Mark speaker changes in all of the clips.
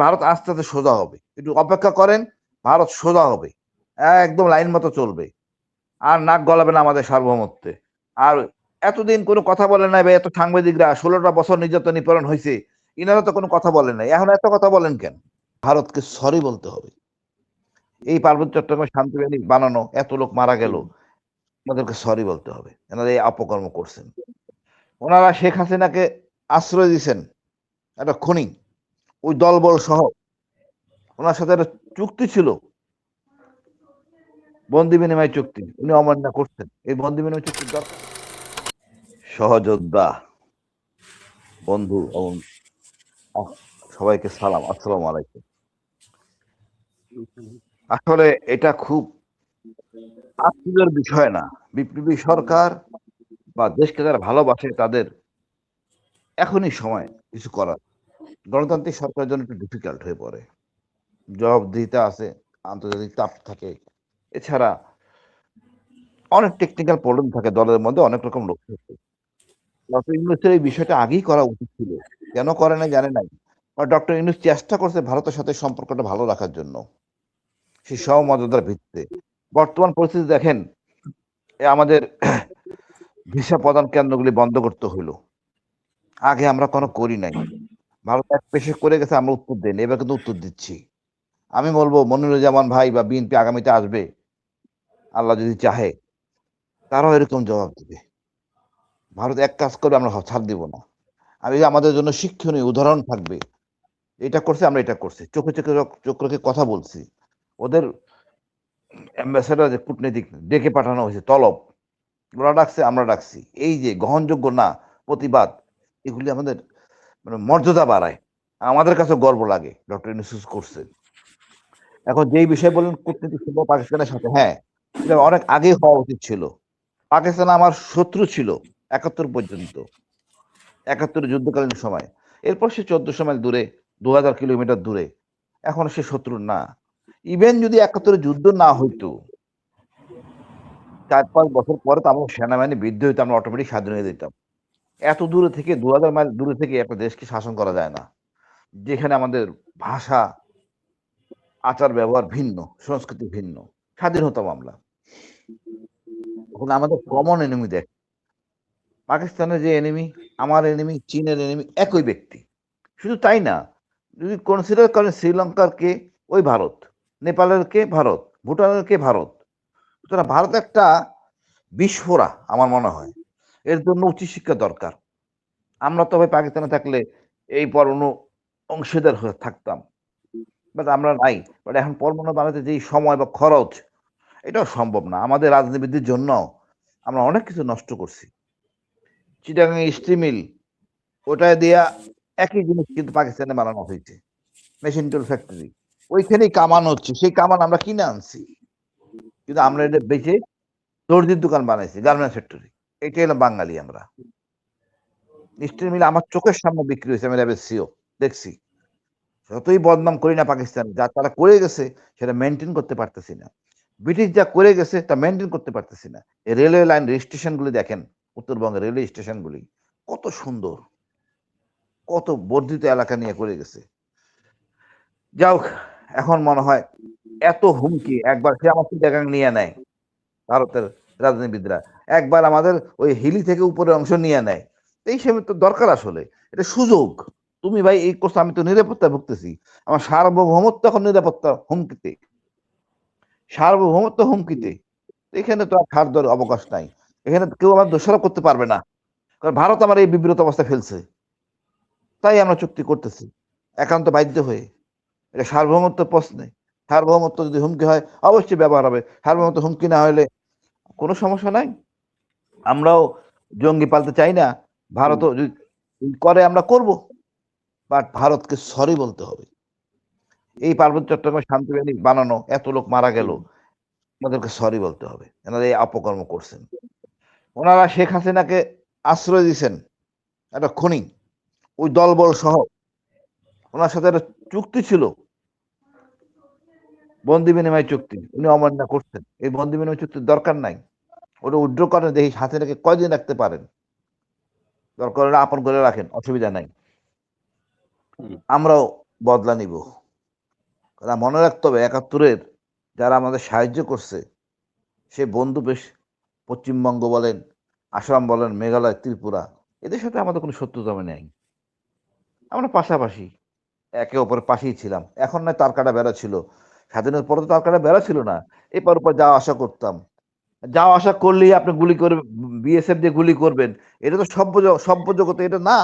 Speaker 1: ভারত আস্তে আস্তে সোজা হবে, একটু অপেক্ষা করেন, ভারত সোজা হবে, একদম লাইন মতো চলবে, আর নাক গলাবে না আমাদের সার্বভৌমত্বে। আর এতদিন কোনো কথা বলে নাই ভাই, এত সাংবাদিকরা 16টা বছর নির্যাতন নিপীড়ন হয়েছে, ইনারা তো কোনো কথা বলেন নাই, এখন এত কথা বলেন কেন? ভারতকে সরি বলতে হবে। এই পার্বত্য চট্টগ্রামে শান্তি বাহিনী বানানো, এত লোক মারা গেল, ওনাদেরকে সরি বলতে হবে, এনারা এই অপকর্ম করছেন। ওনারা শেখ হাসিনাকে আশ্রয় দিয়েছেন, একটা খুনি, ওই দলবল সহ ওনার সাথে একটা চুক্তি ছিল, বন্দি বিনিময় চুক্তি, উনি অমান্য করছেন। এই বন্দি বিনিময় চুক্তির দরকার। সহযোদ্ধা বন্ধু এবং সবাইকে সালাম, আসসালামু আলাইকুম। আসলে এটা খুব আশ্চর্যের বিষয় না, বিপ্লবী সরকার বা দেশকে যারা ভালোবাসে তাদের এখনই সময় কিছু করার। গণতান্ত্রিক সরকারের জন্য একটু ডিফিকাল্ট হয়ে পড়ে, জবাবদিহিতা আছে, আন্তর্জাতিক চাপ থাকে, এছাড়া অনেক টেকনিক্যাল প্রবলেম থাকে, দলের মধ্যে অনেক রকম লোক থাকে। ডক্টর ইউনূসের এই বিষয়টা আগেই করা উচিত ছিল, কেন করে নাই জানে নাই। ডক্টর ইউনূস চেষ্টা করছে ভারতের সাথে সম্পর্কটা ভালো রাখার জন্য, সেই সমমর্যাদার ভিত্তিতে। বর্তমান পরিস্থিতি দেখেন, আমাদের ভিসা প্রদান কেন্দ্রগুলি বন্ধ করতে হইলো, আগে আমরা কোনো করি নাই। ভারত এক পেশে করে গেছে, আমরা উত্তর দেন, এবার কিন্তু উত্তর দিচ্ছি। আমি বলবো মনিরুজ্জামান ভাই বা বিএনপি আগামীতে আসবে, আল্লাহ যদি চাহে, তারাও এরকম জবাব দিবে। ভারত এক কাজ করবে, আমরা ছাড় দিব না। আর এই যে আমাদের জন্য শিক্ষণীয় উদাহরণ থাকবে, এটা করছে, আমরা এটা করছি, চোখে চোখে চোখ রেখে কথা বলছি। ওদের অ্যাম্বাসেডার, যে কূটনীতিক ডেকে পাঠানো হয়েছে, তলব, ওরা ডাকছে, আমরা ডাকছি। এই যে গ্রহণযোগ্য না প্রতিবাদ, এগুলি আমাদের মানে মর্যাদা বাড়ায়, আমাদের কাছে গর্ব লাগে ডক্টর ইউনূস করছে। এখন যেই বিষয় বলেন কূটনীতিক ছিল পাকিস্তানের সাথে, হ্যাঁ, এটা অনেক আগেই হওয়া উচিত ছিল। পাকিস্তান আমার শত্রু ছিল 71 পর্যন্ত, 71 যুদ্ধকালীন সময়। এরপর সে 1400 মাইল দূরে, 2000 কিলোমিটার দূরে, এখন সে শত্রু না। ইভেন যদি 71 যুদ্ধ না হইতো, 4-5 বছর পরে তো আমরা সেনাবাহিনী বৃদ্ধি হইতো, আমরা অটোমেটিক স্বাধীন হয়ে যেতাম। এত দূরে থেকে, 2000 মাইল দূরে থেকে একটা দেশকে শাসন করা যায় না, যেখানে আমাদের ভাষা, আচার ব্যবহার ভিন্ন, সংস্কৃতি ভিন্ন, স্বাধীন হতাম আমরা। এখন আমাদের কমন এনিমি দেখ, পাকিস্তানের যে এনিমি, আমার এনিমি, চীনের এনিমি একই ব্যক্তি। শুধু তাই না, যদি কনসিডার করেন শ্রীলঙ্কার কে, ওই ভারত, নেপালের কে ভারত, ভুটানের কে ভারত। সুতরাং ভারত একটা বিস্ফোরা আমার মনে হয়, এর জন্য উচ্চশিক্ষা দরকার। আমরা তবে পাকিস্তানে থাকলে এই পরমাণু অংশীদার হয়ে থাকতাম, বাট আমরা নাই। বাট এখন পরমাণু বানাতে যেই সময় বা খরচ, এটাও সম্ভব না। আমাদের রাজনীতির জন্য আমরা অনেক কিছু নষ্ট করছি। চিটাগাং স্টিল মিল, ওটা দিয়া একই জিনিস কিন্তু পাকিস্তানে বানানো হয়েছে, মেশিন টুল ফ্যাক্টরি, ওইখানেই কামান হচ্ছে, সেই কামান আমরা কিনে আনছি, কিন্তু আমরা এটা বেচে দর্জির দোকান বানাইছি, গার্মেন্টস ফ্যাক্টরি। এটাই হলো বাঙালি আমরা। স্টিল মিল আমার চোখের সামনে বিক্রি হয়েছে, আমি ল্যাবের সিও দেখছি। যতই বদনাম করি না পাকিস্তান, যা তারা করে গেছে সেটা মেনটেন করতে পারতেছি না। ব্রিটিশ যা করে গেছে তা মেনটেন করতে পারতেছি না। এই রেলওয়ে লাইন স্টেশন গুলি দেখেন, উত্তরবঙ্গের রেলওয়ে স্টেশন গুলি কত সুন্দর, কত বর্ধিত এলাকা নিয়ে করে গেছে। যাও, এখন মনে হয় এত হুমকি, একবার সে আমার চিটাগাং নিয়ে নেয়, ভারতের রাজনীতিবিদরা একবার আমাদের ওই হিলি থেকে উপরের অংশ নিয়ে নেয়। এই হিসেবে তো দরকার, আসলে এটা সুযোগ। তুমি ভাই এই করছো, আমি তো নিরাপত্তা ভুগতেছি, আমার সার্বভৌমত্ব এখন নিরাপত্তা হুমকিতে, সার্বভৌমত্ব হুমকিতে। এখানে তো আর ছাড় দেওয়ার অবকাশ নাই, এখানে কেউ আমার দোষারোপ করতে পারবে না, কারণ ভারত আমার এই বিব্রত অবস্থা ফেলছে, তাই আমরা চুক্তি করতেছি একান্ত বাধ্য হয়ে। এটা সার্বভৌমত্ব প্রশ্নে, সার্বভৌমত্ব যদি হুমকি হয় অবশ্যই ব্যবহার হবে, সার্বভৌমত্ব হুমকি না হলে কোনো সমস্যা নাই। আমরাও জঙ্গি পালতে চাই না, ভারতও যদি করে আমরা করব, বাট ভারতকে সরি বলতে হবে। এই পার্বত্য চট্টগ্রামে শান্তি বাহিনী বানানো, এত লোক মারা গেল, ওনাদেরকে সরি বলতে হবে, এনারা এই অপকর্ম করছেন। ওনারা শেখ হাসিনাকে আশ্রয় দিয়েছেন, একটা খুনি, ওই দলবল সহ ওনার সাথে একটা চুক্তি ছিল, বন্দি বিনিময় চুক্তি, উনি অমান্য করছেন। এই বন্দি বিনিময় চুক্তির দরকার নাই, ওটা উইথড্র করেন, দেখি হাসিনাকে কয়দিন রাখতে পারেন, দরকার হলে আপন করে রাখেন, অসুবিধা নাই। আমরাও বদলা নিব। মনে রাখতে হবে ৭১-এর যারা আমাদের সাহায্য করছে সে বন্ধু বেশ পশ্চিমবঙ্গ বলেন, আসাম বলেন, মেঘালয়, ত্রিপুরা এদের সাথে আমাদের কোনো শত্রুতা নেই। আমরা পাশাপাশি একে অপরের পাশেই ছিলাম। এখন নয় তার কাটা বেড়া ছিল। স্বাধীনের পরে তো তার কাটা বেড়া ছিল না। এপার ওপার যাওয়া আসা করতাম। যাওয়া আসা করলেই আপনি গুলি করে বিএসএফ দিয়ে গুলি করবেন। এটা তো সভ্য জগতে এটা না।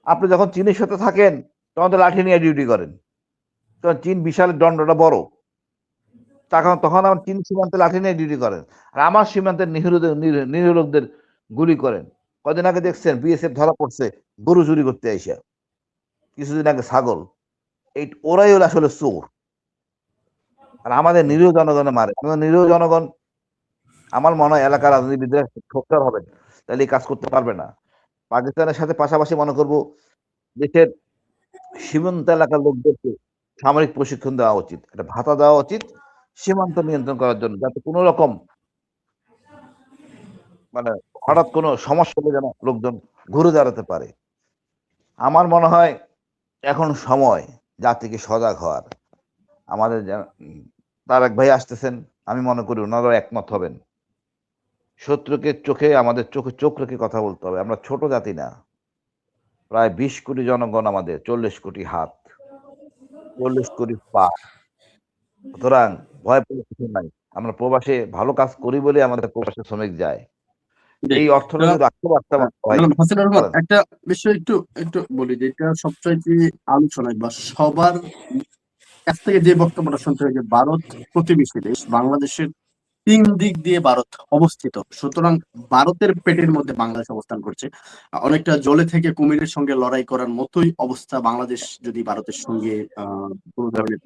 Speaker 1: আপনি যখন চীনের সাথে থাকেন তখন তো লাঠি নিয়ে ডিউটি করেন। তখন চীন বিশাল দণ্ডটা বড়। তখন আমার চীন সীমান্তে লাঠি নিয়ে ডিউটি করেন। আর আমার সীমান্তের নিরীহ লোকদের গুলি করেন। কদিন আগে দেখছেন বিএসএফ ধরা পড়ছে গরু চুরি করতে আইসা। কিছুদিন আগে ছাগল। ওরাই হলো আসলে চোর। আর আমাদের নিরীহ জনগণে মারে। আমাদের নিরীহ জনগণ আমার মনে হয় এলাকার রাজনীতিবিদরা সোচ্চার হবেন। তাহলে এই কাজ করতে পারবে না। পাকিস্তানের সাথে পাশাপাশি মনে করব দেশের সীমান্ত এলাকার লোকদেরকে সামরিক প্রশিক্ষণ দেওয়া উচিত। একটা ভাতা দেওয়া উচিত সীমান্ত নিয়ন্ত্রণ করার জন্য, যাতে কোনো রকম মানে হঠাৎ কোনো সমস্যা হলে যেন লোকজন ঘুরে দাঁড়াতে পারে। আমার মনে হয় এখন সময় জাতিকে সজাগ হওয়ার। আমাদের তারেক ভাই আসতেছেন, আমি মনে করি ওনারাও একমত হবেন। শত্রুকে চোখে আমাদের চোখে চোখ রেখে কথা বলতে হবে। আমরা ছোট জাতি না। প্রায় ২০ কোটি জনগণ আমাদের, ৪০ কোটি হাত, ৪০ কোটি পা। সুতরাং ভয় পাওয়ার কিছু নাই। আমরা প্রবাসে ভালো কাজ করি বলে আমাদের প্রবাসে শ্রমিক যায়। এই অর্থনৈতিক রাষ্ট্রবার্তা ভাই বলেন।
Speaker 2: একটা বিষয় একটু একটু বলি যে এটা সবচাইতে আলোচনায় বা সবার কাছ থেকে যে বক্তব্যটা শুনতে হয় যে ভারত প্রতিবেশী দেশ, বাংলাদেশের ৩ দিক দিয়ে ভারত অবস্থিত। সুতরাং ভারতের পেটের মধ্যে বাংলাদেশ অবস্থান করছে। অনেকটা জলে থেকে কুমিরের সঙ্গে লড়াই করার মতোই অবস্থা বাংলাদেশ যদি ভারতের সঙ্গে কোনো ধরনের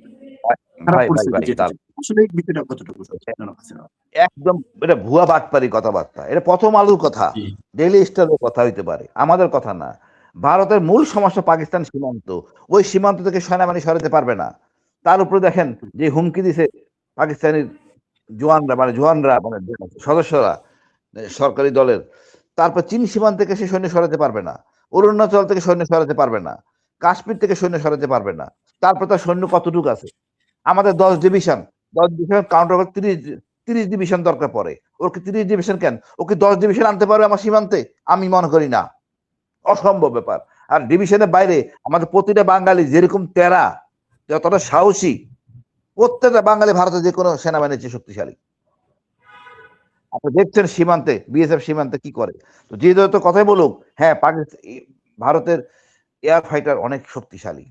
Speaker 2: খারাপ
Speaker 1: ভাই
Speaker 2: পরিস্থিতি যেতে
Speaker 1: দাঁড়ান।
Speaker 2: চায়। আসলে এই বিষয়টা কতটুকু সত্যি?
Speaker 1: একদম এটা ভুয়া বাটপারি কথাবার্তা। এটা প্রথম আলোর কথা,
Speaker 2: জি।
Speaker 1: ডেইলি স্টারের কথা হইতে পারে, আমাদের কথা না। ভারতের মূল সমস্যা পাকিস্তান সীমান্ত। ওই সীমান্ত থেকে সেনাবাহিনী সরাতে পারবে না। তার উপরে দেখেন যে হুমকি দিছে পাকিস্তানি জওয়ানরা মানে সদস্যরা সরকারি দলের। তারপর চীন সীমান্ত থেকে সে সৈন্য সরাতে পারবে না। অরুণাচল থেকে সৈন্য সরাতে পারবে না। কাশ্মীর থেকে সৈন্য সরাতে পারবে না। তারপর তার সৈন্য কতটুকু আছে? আমাদের ১০ ডিভিশন কাউন্টার ৩০ ডিভিশন দরকার পড়ে। ওর কি ৩০ ডিভিশন কেন? ও কি ১০ ডিভিশন আনতে পারবে আমার সীমান্তে? আমি মনে করি না। অসম্ভব ব্যাপার। আর ডিভিশনের বাইরে আমাদের প্রতিটা বাঙালি যেরকম তেরা, যতটা সাহসী, প্রত্যেকটা বাঙালি ভারতের যে কোনো সেনাবাহিনীর চেয়ে শক্তিশালী। আপনি দেখছেন সীমান্তে বিএসএফ সীমান্তে কি করে। তো যে যত কথাই বলুক, হ্যাঁ ভারতের এয়ার ফাইটার অনেক শক্তিশালী।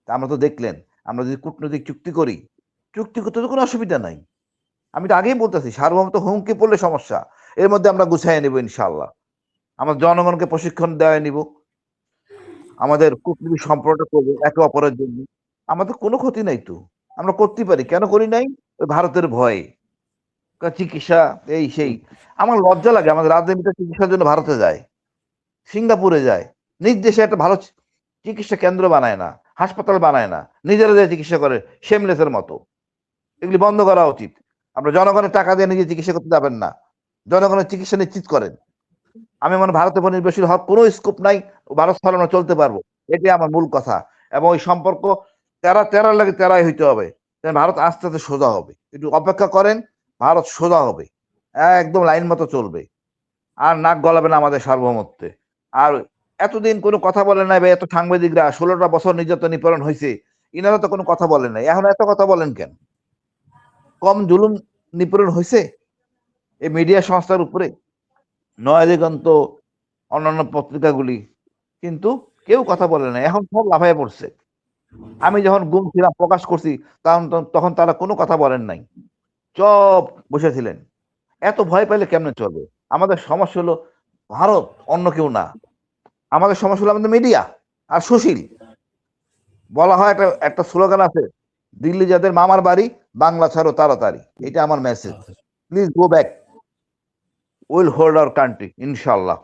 Speaker 1: আমরা তো দেখলেন, আমরা যদি কূটনৈতিক চুক্তি করি, চুক্তি করতে তো কোনো অসুবিধা নাই। আমি তো আগেই বলতেছি সার্বভৌমত্ব হুমকি পড়লে সমস্যা। এর মধ্যে আমরা গুছাইয়ে নিব ইনশাআল্লাহ। আমরা জনগণকে প্রশিক্ষণ দেওয়াই নিব। আমাদের কূটনৈতিক সম্পর্কটা করবো একে অপরের জন্য। আমাদের কোনো ক্ষতি নাই তো। আমরা করতেই পারি। কেন করি নাই? ওই ভারতের ভয়ে। চিকিৎসা এই সেই। আমার লজ্জা লাগে আমাদের রাজনীতিটা চিকিৎসার জন্য ভারতে যায়, সিঙ্গাপুরে যায়। নিজ দেশে একটা ভালো চিকিৎসা কেন্দ্র বানায় না, হাসপাতাল বানায় না। নিজেরা যায় চিকিৎসা করে শেমলেসের মতো। এগুলি বন্ধ করা উচিত। আপনারা জনগণের টাকা দিয়ে নিজে চিকিৎসা করতে যাবেন না। জনগণের চিকিৎসা নিশ্চিত করেন। আমি মনে ভারতের উপর নির্ভরশীল হওয়ার কোনো স্কোপ নাই। ভারত ছাড়ানো চলতে পারবো। এটাই আমার মূল কথা। এবং ওই সম্পর্ক তেরার লাগে তেরাই হইতে হবে। ভারত আস্তে আস্তে সোজা হবে। একটু অপেক্ষা করেন, ভারত সোজা হবে। একদম লাইন মতো চলবে। আর নাক গলাবে না আমাদের সার্বভৌমত্বে। আর এতদিন কোনো কথা বলে নাই বা এত সাংবাদিকরা ১৬টা বছর নির্যাতন নিপীড়ন হয়েছে, ইনারা তো কোনো কথা বলেন নাই। এখন এত কথা বলেন কেন? কম জুলুম নিপীড়ন হয়েছে এই মিডিয়া সংস্থার উপরে? নয় দিগন্ত, অন্যান্য পত্রিকাগুলি, কিন্তু কেউ কথা বলে না। এখন সব লাফাইয়া পড়ছে। আমি যখন গুম ছিলাম প্রকাশ করছি, তখন তারা কোনো কথা বলেন নাই, চুপ বসেছিলেন। এত ভয় পাইলে কেমনে চলবে? আমাদের সমস্যা হলো ভারত, অন্য কেউ না। আমাদের সমস্যা হলো আমাদের মিডিয়া আর সুশীল। বলা হয় একটা স্লোগান আছে, দিল্লি যাদের মামার বাড়ি, বাংলা ছাড়ো তাড়াতাড়ি। এটা আমার message. Please go back, will hold our country ইনশাআল্লাহ।